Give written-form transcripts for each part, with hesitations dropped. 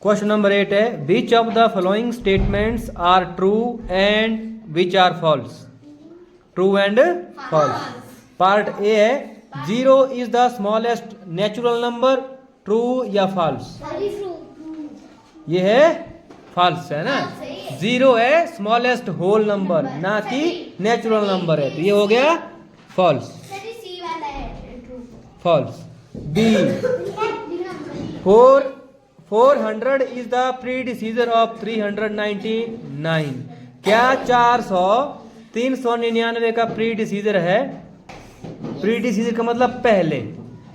Question number 8 है which of the following statements are true and which are false. True and false. Part A है 0 is the smallest natural number. True या false? ये है false है ना। 0 है smallest whole number ना कि नेचुरल नंबर है, तो ये हो गया false. False. B 400 is the predecessor of 399। क्या 400 399 का प्रीडिसीजर है? प्रीडिसीजर का मतलब पहले।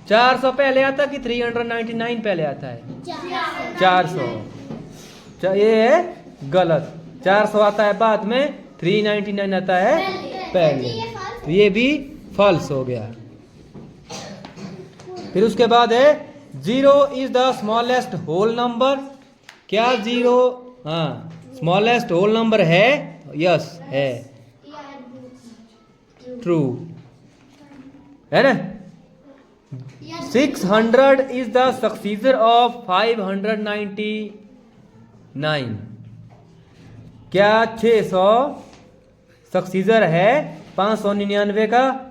400 पहले आता कि 399 पहले आता है? 400। ये है गलत। 400 आता है बाद में, 399 आता है पहले, तो ये भी फॉल्स हो गया। फिर उसके बाद है 0 is the smallest whole number. क्या 0 स्मॉलेस्ट होल नंबर है? यस है, ट्रू है ना। 600 इज द सक्सीजर ऑफ 599। क्या 600 सक्सीजर है 599 का?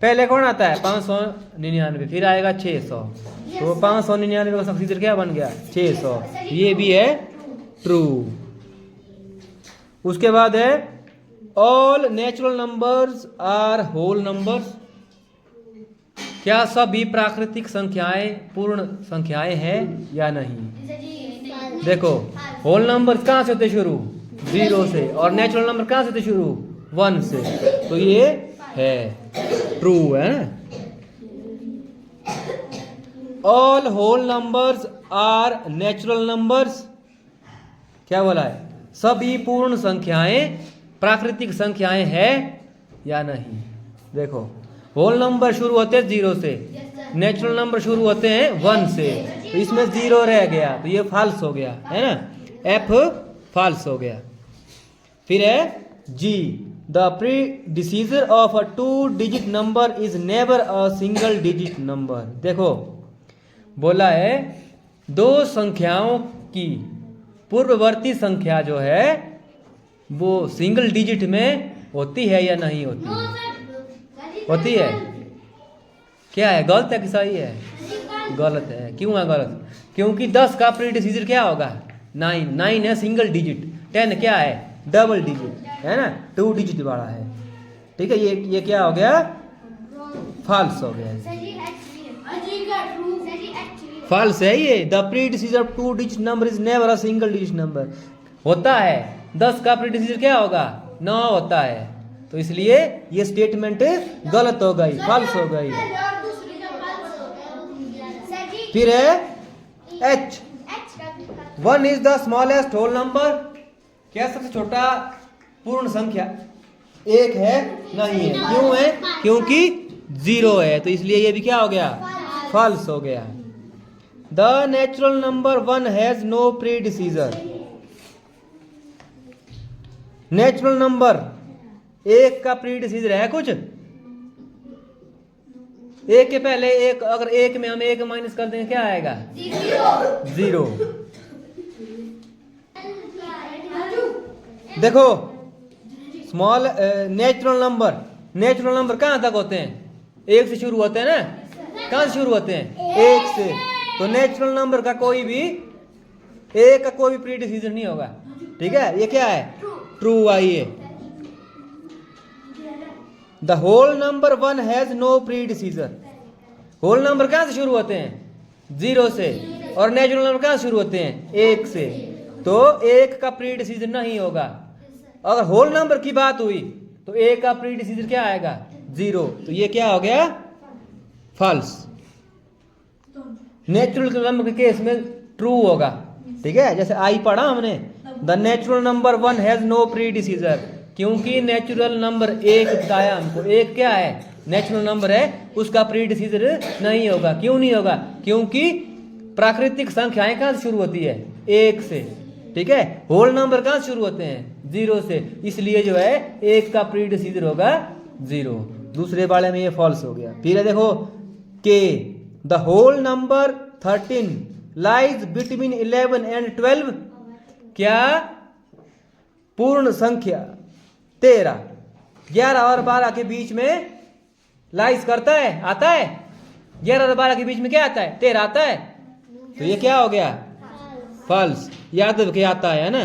पहले कौन आता है? 599, फिर आएगा 600, तो 599 का सक्सीजर क्या बन गया? 600। ये भी है ट्रू। उसके बाद है all natural numbers are whole numbers. क्या सभी प्राकृतिक संख्याएं पूर्ण संख्याएं हैं या नहीं? देखो होल नंबर कहां से होते शुरू? 0 से। और नेचुरल नंबर कहां से होते शुरू? 1 से। तो ये है ट्रू है ना। All whole numbers are natural numbers. क्या बोला है? सभी पूर्ण संख्याएं प्राकृतिक संख्याएं हैं या नहीं? देखो होल नंबर शुरू होते हैं 0 से, नेचुरल नंबर शुरू होते हैं 1 से, तो इसमें 0 रह गया, तो ये फॉल्स हो गया है ना। एफ फॉल्स हो गया। फिर है G the predecessor of a 2 digit number is never a single digit number. देखो बोला है 2 संख्याओं की पूर्ववर्ती संख्या जो है वो सिंगल डिजिट में होती है या नहीं होती है? होती है। क्या है, गलत है कि सही है? गलत है। क्यों है गलत? क्योंकि 10 का प्रीडिसीजर क्या होगा? 9। 9 है सिंगल डिजिट। 10 क्या है? डबल डिजिट है ना, 2 डिजिट वाला है। ठीक है, ये क्या हो गया? फॉल्स हो गया। फॉल्स है ये। The predecessor of 2 digit number is never a single digit number. होता है 10 का प्रीडिसीजर क्या होगा? 9 होता है, तो इसलिए ये स्टेटमेंट गलत हो गई, फॉल्स हो गई। फिर है H 1 is the smallest whole number. क्या सबसे छोटा पूर्ण संख्या 1 है? नहीं है। क्यों है? क्योंकि 0 है, तो इसलिए ये भी क्या हो गया? फॉल्स हो गया। The natural number 1 has no predecessor. Natural number 1 का प्रीडिसीजर है कुछ? 1 के पहले एक, अगर 1 में हम 1 माइनस कर देंगे क्या आएगा? 0। देखो स्मॉल नेचुरल नंबर कहां तक होते हैं? 1 से शुरू होते हैं ना। कहां से शुरू होते हैं? 1 से। तो नेचुरल नंबर का कोई भी 1 का कोई भी प्रीडिसीजर नहीं होगा। ठीक है, ये क्या है? ट्रू आइए। The whole number 1 has no predecessor. Whole number कहां से शुरू होते हैं? 0 से। और नेचुरल नंबर कहां से शुरू होते हैं? 1 से। तो 1 का प्रीडिसीजर नहीं होगा। अगर होल नंबर की बात हुई तो 1 का प्रीडिसीजर क्या आएगा? 0। तो ये क्या हो गया? फॉल्स। नेचुरल नंबर के केस में ट्रू होगा। ठीक है, जैसे आई पढ़ा हमने, the natural number 1 has no predecessor, क्योंकि नेचुरल नंबर 1 बताया हमको। 1 क्या है? नेचुरल नंबर है, उसका प्रीडिसीजर नहीं होगा। क्यों नहीं होगा? क्योंकि प्राकृतिक संख्याएं कहां से शुरू होती है? 1 से। ठीक है, होल नंबर कहां से शुरू होते हैं? 0 से। इसलिए जो है 1 का प्रीडिसीजर होगा 0। दूसरे वाले में ये फॉल्स हो गया। फिर देखो के the whole number 13 lies between 11 and 12, क्या पूर्ण संख्या 13 11 और 12 के बीच में लाइज करता है, आता है? 11 और 12 के बीच में क्या आता है? 13 आता है। तो ये क्या हो गया? फॉल्स। याद रखे आता है ना।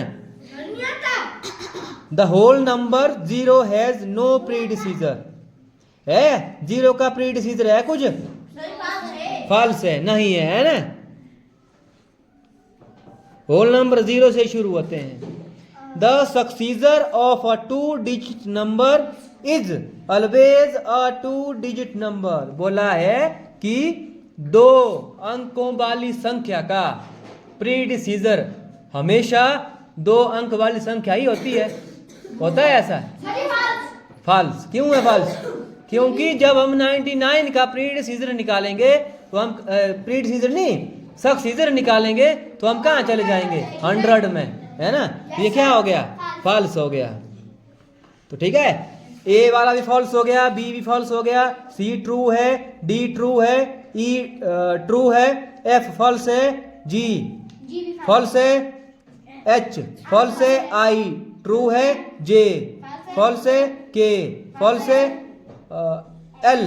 The whole number 0 has no predecessor, है? 0 का प्रीडिसीजर है कुछ? फॉल्स है, नहीं है ना। होल नंबर 0 से शुरू होते हैं। The successor of a 2 digit number is always a 2 digit number. बोला है कि 2 अंकों वाली संख्या का प्रीडिसीजर हमेशा 2 अंक वाली संख्या ही होती है। होता है ऐसा? फॉल्स। क्यों है फॉल्स? क्योंकि जब हम 99 का प्रीडिसीजर निकालेंगे तो हम प्रीडिसीजर नहीं, सक्सीजर निकालेंगे तो हम कहाँ चले जाएंगे? 100 में, है ना। ये क्या हो गया? फॉल्स हो गया। तो ठीक है, ए वाला भी फॉल्स हो गया, बी भी फॉल्स हो गया, सी ट्रू है, डी ट्रू है, ई ट्रू है, एफ फॉल्स है, जी फॉल्स है, एच फॉल्स है, आई ट्रू है, जे फॉल्स है, के फॉल्स है, एल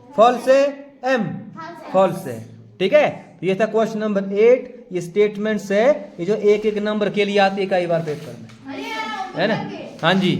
फॉल्स है, एम फॉल्स है। ठीक है, ये था क्वेश्चन नंबर 8। ये स्टेटमेंट्स है, ये जो एक एक नंबर के लिए आती है कई बार पेपर में, है ना। हाँ जी।